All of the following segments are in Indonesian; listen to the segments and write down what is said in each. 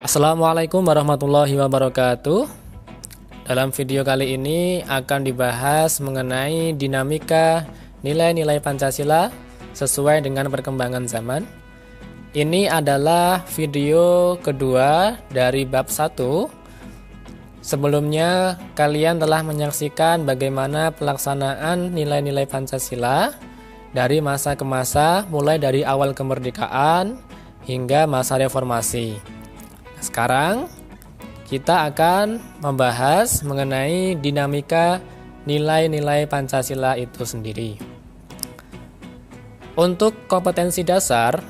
Assalamualaikum warahmatullahi wabarakatuh. Dalam video kali ini akan dibahas mengenai dinamika nilai-nilai Pancasila sesuai dengan perkembangan zaman. Ini adalah video kedua dari bab 1. Sebelumnya kalian telah menyaksikan bagaimana pelaksanaan nilai-nilai Pancasila dari masa ke masa, mulai dari awal kemerdekaan hingga masa reformasi. Sekarang kita akan membahas mengenai dinamika nilai-nilai Pancasila itu sendiri. Untuk kompetensi dasar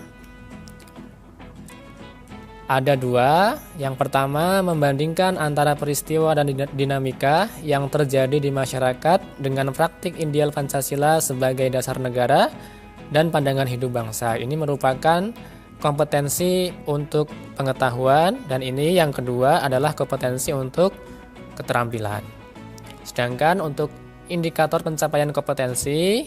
ada dua. Yang pertama, membandingkan antara peristiwa dan dinamika yang terjadi di masyarakat dengan praktik ideal Pancasila sebagai dasar negara dan pandangan hidup bangsa. Ini merupakan kompetensi untuk pengetahuan, dan ini yang kedua adalah kompetensi untuk keterampilan. Sedangkan untuk indikator pencapaian kompetensi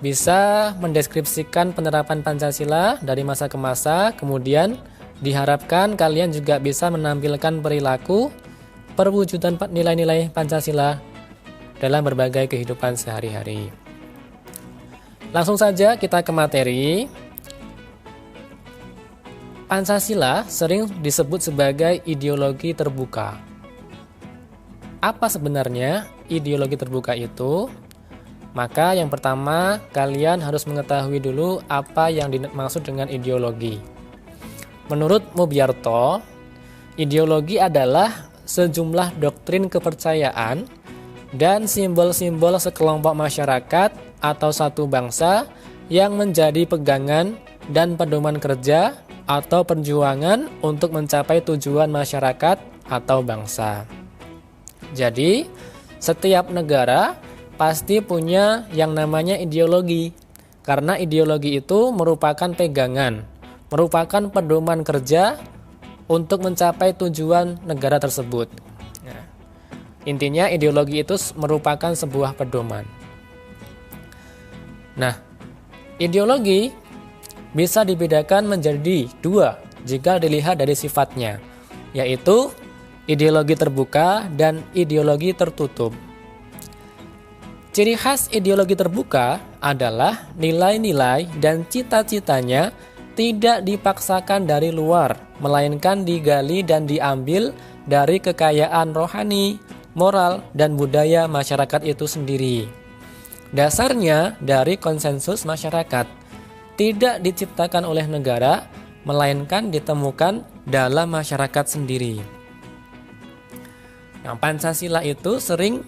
bisa mendeskripsikan penerapan Pancasila dari masa ke masa, kemudian diharapkan kalian juga bisa menampilkan perilaku perwujudan nilai-nilai Pancasila dalam berbagai kehidupan sehari-hari. Langsung saja kita ke materi. Pancasila sering disebut sebagai ideologi terbuka. Apa sebenarnya ideologi terbuka itu? Maka yang pertama, kalian harus mengetahui dulu apa yang dimaksud dengan ideologi. Menurut Mubyarto, ideologi adalah sejumlah doktrin kepercayaan dan simbol-simbol sekelompok masyarakat atau satu bangsa yang menjadi pegangan dan pedoman kerja atau perjuangan untuk mencapai tujuan masyarakat atau bangsa. Jadi, setiap negara pasti punya yang namanya ideologi, karena ideologi itu merupakan pegangan, merupakan pedoman kerja untuk mencapai tujuan negara tersebut. Intinya ideologi itu merupakan sebuah pedoman. Nah, ideologi bisa dibedakan menjadi dua jika dilihat dari sifatnya, yaitu ideologi terbuka dan ideologi tertutup. Ciri khas ideologi terbuka adalah nilai-nilai dan cita-citanya tidak dipaksakan dari luar, melainkan digali dan diambil dari kekayaan rohani, moral, dan budaya masyarakat itu sendiri. Dasarnya dari konsensus masyarakat, tidak diciptakan oleh negara, melainkan ditemukan dalam masyarakat sendiri. Nah, Pancasila itu sering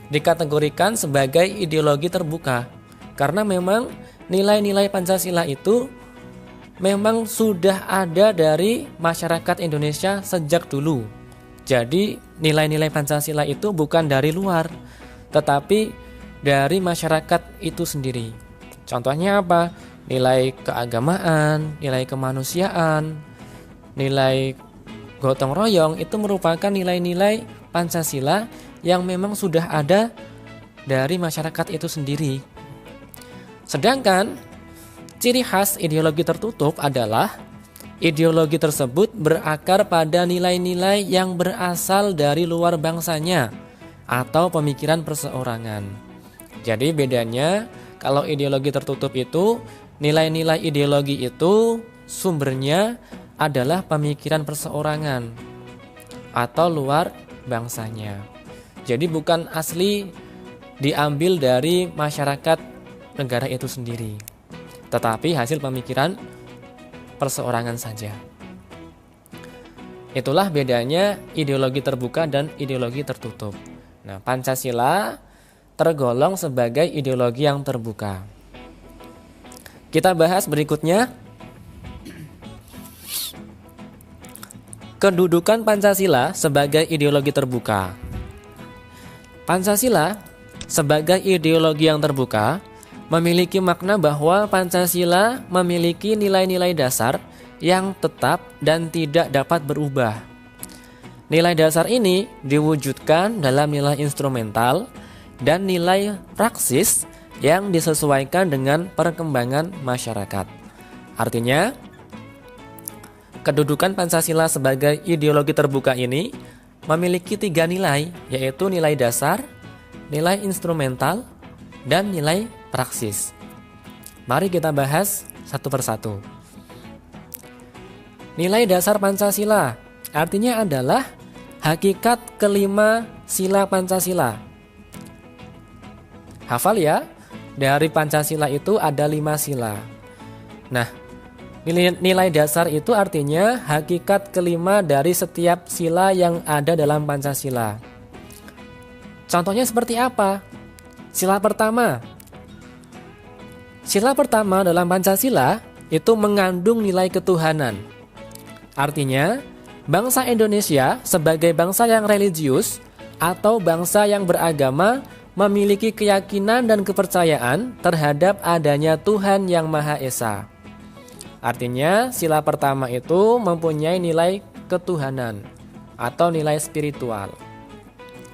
dikategorikan sebagai ideologi terbuka, karena memang nilai-nilai Pancasila itu memang sudah ada dari masyarakat Indonesia sejak dulu. Jadi nilai-nilai Pancasila itu bukan dari luar, tetapi dari masyarakat itu sendiri. Contohnya apa? Nilai keagamaan, nilai kemanusiaan, nilai gotong royong itu merupakan nilai-nilai Pancasila yang memang sudah ada dari masyarakat itu sendiri. Sedangkan ciri khas ideologi tertutup adalah ideologi tersebut berakar pada nilai-nilai yang berasal dari luar bangsanya atau pemikiran perseorangan. Jadi bedanya, kalau ideologi tertutup itu, nilai-nilai ideologi itu sumbernya adalah pemikiran perseorangan atau luar bangsanya. Jadi bukan asli diambil dari masyarakat negara itu sendiri, tetapi hasil pemikiran perseorangan saja. Itulah bedanya ideologi terbuka dan ideologi tertutup. Nah, Pancasila tergolong sebagai ideologi yang terbuka. Kita bahas berikutnya. Kedudukan Pancasila sebagai ideologi terbuka. Pancasila sebagai ideologi yang terbuka memiliki makna bahwa Pancasila memiliki nilai-nilai dasar yang tetap dan tidak dapat berubah. Nilai dasar ini diwujudkan dalam nilai instrumental dan nilai praksis yang disesuaikan dengan perkembangan masyarakat. Artinya, Kedudukan Pancasila sebagai ideologi terbuka ini memiliki 3 nilai, yaitu nilai dasar, nilai instrumental, dan nilai praksis. Mari kita bahas satu persatu. Nilai dasar Pancasila artinya adalah hakikat kelima sila Pancasila. Hafal ya, dari Pancasila itu ada 5 sila. Nah, nilai dasar itu artinya hakikat kelima dari setiap sila yang ada dalam Pancasila. Contohnya seperti apa? Sila pertama. Sila pertama dalam Pancasila itu mengandung nilai ketuhanan. Artinya, bangsa Indonesia sebagai bangsa yang religius atau bangsa yang beragama memiliki keyakinan dan kepercayaan terhadap adanya Tuhan yang Maha Esa. Artinya, sila pertama itu mempunyai nilai ketuhanan atau nilai spiritual.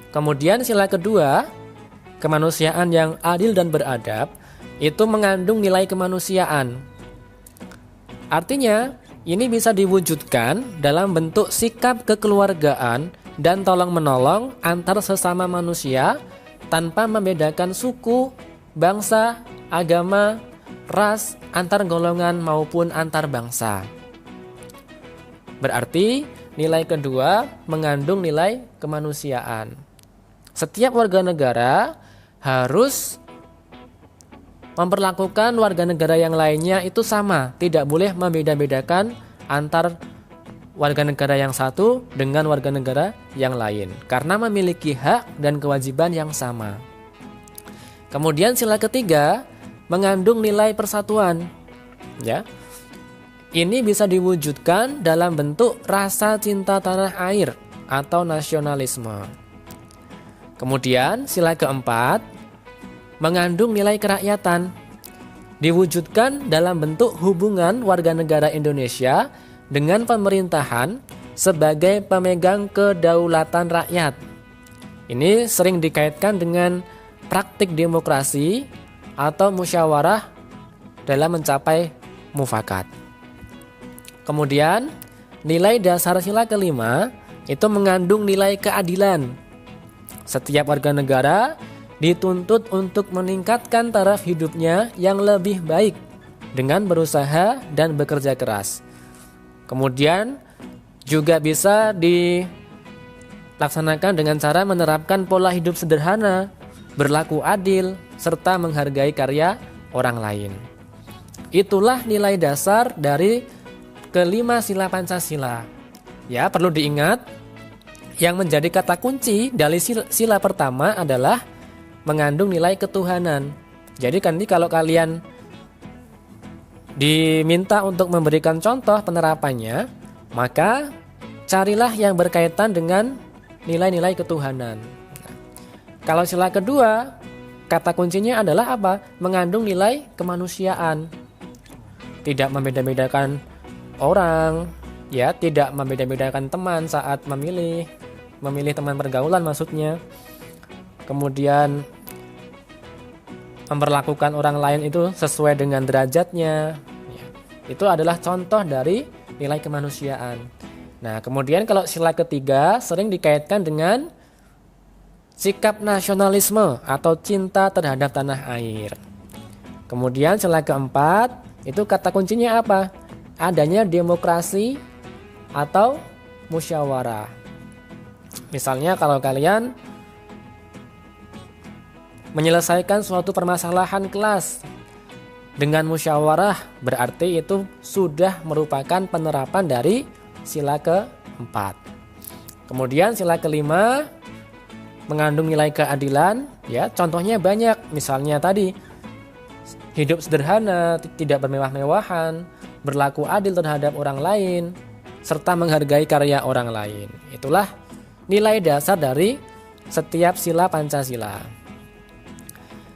Kemudian sila kedua, kemanusiaan yang adil dan beradab, itu mengandung nilai kemanusiaan. Artinya, ini bisa diwujudkan dalam bentuk sikap kekeluargaan dan tolong-menolong antar sesama manusia tanpa membedakan suku, bangsa, agama, ras, antar golongan maupun antar bangsa. Berarti nilai kedua mengandung nilai kemanusiaan. Setiap warga negara harus memperlakukan warga negara yang lainnya itu sama, tidak boleh membeda-bedakan antar warga negara yang satu dengan warga negara yang lain, karena memiliki hak dan kewajiban yang sama. Kemudian sila ketiga mengandung nilai persatuan, ya. Ini bisa diwujudkan dalam bentuk rasa cinta tanah air atau nasionalisme. Kemudian sila keempat mengandung nilai kerakyatan, diwujudkan dalam bentuk hubungan warga negara Indonesia dengan pemerintahan sebagai pemegang kedaulatan rakyat. Ini sering dikaitkan dengan praktik demokrasi atau musyawarah dalam mencapai mufakat. Kemudian, nilai dasar sila kelima itu mengandung nilai keadilan. Setiap warga negara dituntut untuk meningkatkan taraf hidupnya yang lebih baik dengan berusaha dan bekerja keras. Kemudian, juga bisa dilaksanakan dengan cara menerapkan pola hidup sederhana, berlaku adil, serta menghargai karya orang lain. Itulah nilai dasar dari kelima sila Pancasila. Ya, perlu diingat, yang menjadi kata kunci dari sila pertama adalah mengandung nilai ketuhanan. Jadi nanti kalau kalian diminta untuk memberikan contoh penerapannya, maka carilah yang berkaitan dengan nilai-nilai ketuhanan. Kalau sila kedua, kata kuncinya adalah apa? Mengandung nilai kemanusiaan. Tidak membeda-bedakan orang, ya, tidak membeda-bedakan teman saat memilih teman pergaulan maksudnya. Kemudian memperlakukan orang lain itu sesuai dengan derajatnya. Ya, itu adalah contoh dari nilai kemanusiaan. Nah, kemudian kalau sila ketiga sering dikaitkan dengan sikap nasionalisme atau cinta terhadap tanah air. Kemudian sila keempat, itu kata kuncinya apa? Adanya demokrasi atau musyawarah. Misalnya kalau kalian menyelesaikan suatu permasalahan kelas dengan musyawarah, berarti itu sudah merupakan penerapan dari sila keempat. Kemudian sila kelima mengandung nilai keadilan, ya, contohnya banyak. Misalnya tadi, hidup sederhana, tidak bermewah-mewahan, berlaku adil terhadap orang lain, serta menghargai karya orang lain. Itulah nilai dasar dari setiap sila Pancasila.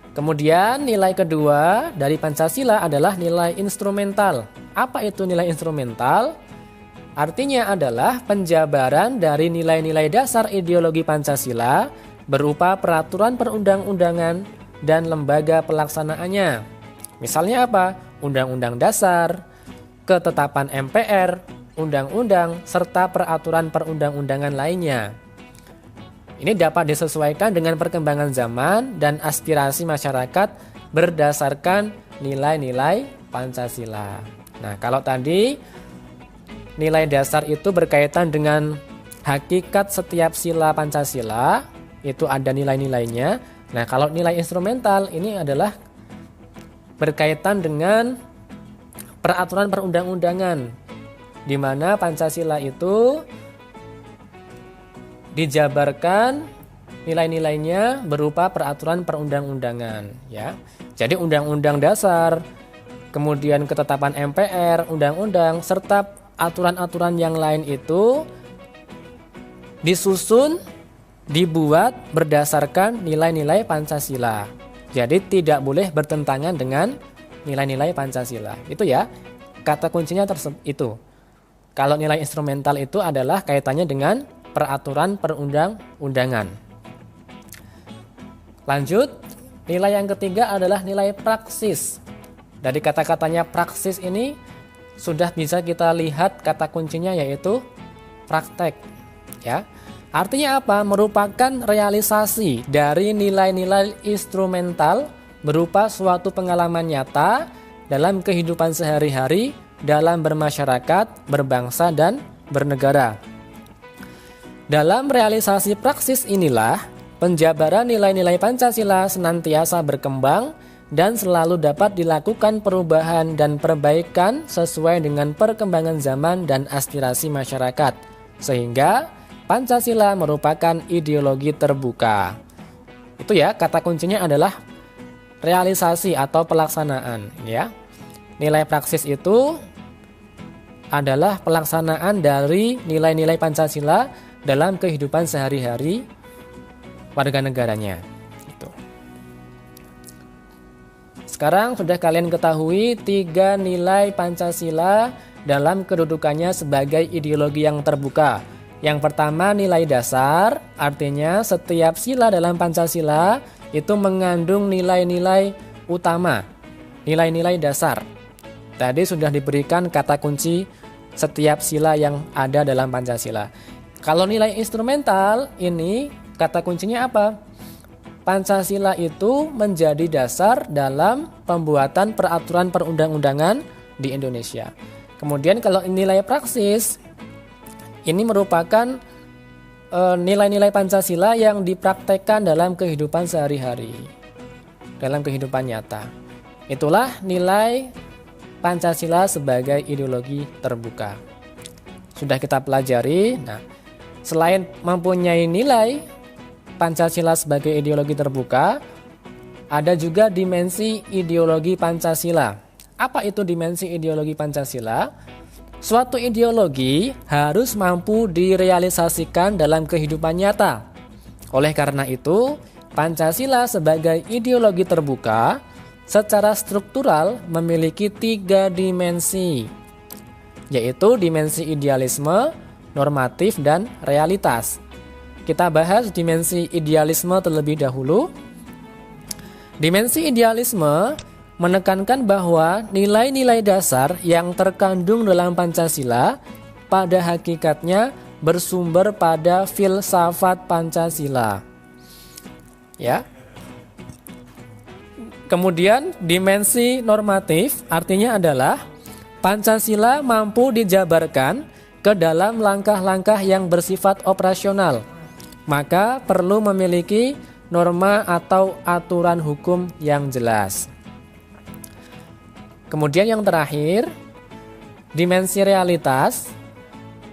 Kemudian nilai kedua dari Pancasila adalah nilai instrumental. Apa itu nilai instrumental? Artinya adalah penjabaran dari nilai-nilai dasar ideologi Pancasila berupa peraturan perundang-undangan dan lembaga pelaksanaannya. Misalnya apa? Undang-undang dasar, ketetapan MPR, undang-undang, serta peraturan perundang-undangan lainnya. Ini dapat disesuaikan dengan perkembangan zaman dan aspirasi masyarakat berdasarkan nilai-nilai Pancasila. Nah, kalau tadi nilai dasar itu berkaitan dengan hakikat setiap sila Pancasila, itu ada nilai-nilainya. Nah, kalau nilai instrumental ini adalah berkaitan dengan peraturan perundang-undangan, di mana Pancasila itu dijabarkan nilai-nilainya berupa peraturan perundang-undangan, ya. Jadi undang-undang dasar, kemudian ketetapan MPR, undang-undang, serta aturan-aturan yang lain itu disusun, dibuat berdasarkan nilai-nilai Pancasila. Jadi tidak boleh bertentangan dengan nilai-nilai Pancasila. Itu ya, kata kuncinya itu. Kalau nilai instrumental itu adalah kaitannya dengan peraturan perundang-undangan. Lanjut, nilai yang ketiga adalah nilai praksis. Dari kata-katanya praksis ini sudah bisa kita lihat kata kuncinya yaitu praktek, ya. Artinya apa? Merupakan realisasi dari nilai-nilai instrumental berupa suatu pengalaman nyata dalam kehidupan sehari-hari, dalam bermasyarakat, berbangsa, dan bernegara. Dalam realisasi praksis inilah, penjabaran nilai-nilai Pancasila senantiasa berkembang dan selalu dapat dilakukan perubahan dan perbaikan sesuai dengan perkembangan zaman dan aspirasi masyarakat, sehingga Pancasila merupakan ideologi terbuka. Itu ya, kata kuncinya adalah realisasi atau pelaksanaan, ya. Nilai praksis itu adalah pelaksanaan dari nilai-nilai Pancasila dalam kehidupan sehari-hari warga negaranya. Gitu. Sekarang sudah kalian ketahui 3 nilai Pancasila dalam kedudukannya sebagai ideologi yang terbuka. Yang pertama, nilai dasar, artinya setiap sila dalam Pancasila itu mengandung nilai-nilai utama, nilai-nilai dasar. Tadi sudah diberikan kata kunci setiap sila yang ada dalam Pancasila. Kalau nilai instrumental ini kata kuncinya apa? Pancasila itu menjadi dasar dalam pembuatan peraturan perundang-undangan di Indonesia. Kemudian kalau nilai praksis, ini merupakan nilai-nilai Pancasila yang dipraktekkan dalam kehidupan sehari-hari, dalam kehidupan nyata. Itulah nilai Pancasila sebagai ideologi terbuka. Sudah kita pelajari. Nah, selain mempunyai nilai Pancasila sebagai ideologi terbuka, ada juga dimensi ideologi Pancasila. Apa itu dimensi ideologi Pancasila? Suatu ideologi harus mampu direalisasikan dalam kehidupan nyata. Oleh karena itu, Pancasila sebagai ideologi terbuka secara struktural memiliki 3 dimensi, yaitu dimensi idealisme, normatif, dan realitas. Kita bahas dimensi idealisme terlebih dahulu. Dimensi idealisme menekankan bahwa nilai-nilai dasar yang terkandung dalam Pancasila pada hakikatnya bersumber pada filsafat Pancasila. Ya. Kemudian dimensi normatif artinya adalah Pancasila mampu dijabarkan ke dalam langkah-langkah yang bersifat operasional. Maka perlu memiliki norma atau aturan hukum yang jelas. Kemudian yang terakhir, dimensi realitas.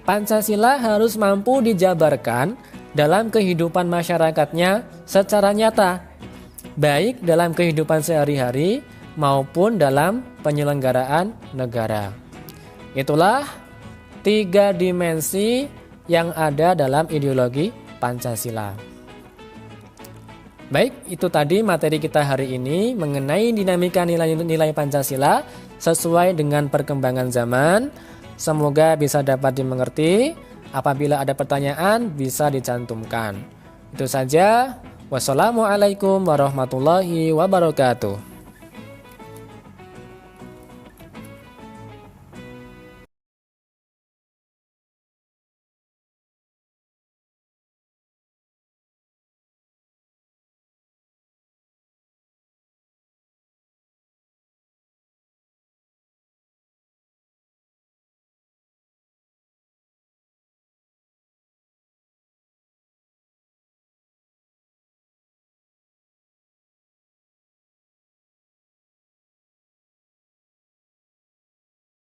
Pancasila harus mampu dijabarkan dalam kehidupan masyarakatnya secara nyata, baik dalam kehidupan sehari-hari maupun dalam penyelenggaraan negara. Itulah 3 dimensi yang ada dalam ideologi Pancasila. Baik, itu tadi materi kita hari ini mengenai dinamika nilai-nilai Pancasila sesuai dengan perkembangan zaman. Semoga bisa dapat dimengerti. Apabila ada pertanyaan bisa dicantumkan. Itu saja. Wassalamualaikum warahmatullahi wabarakatuh.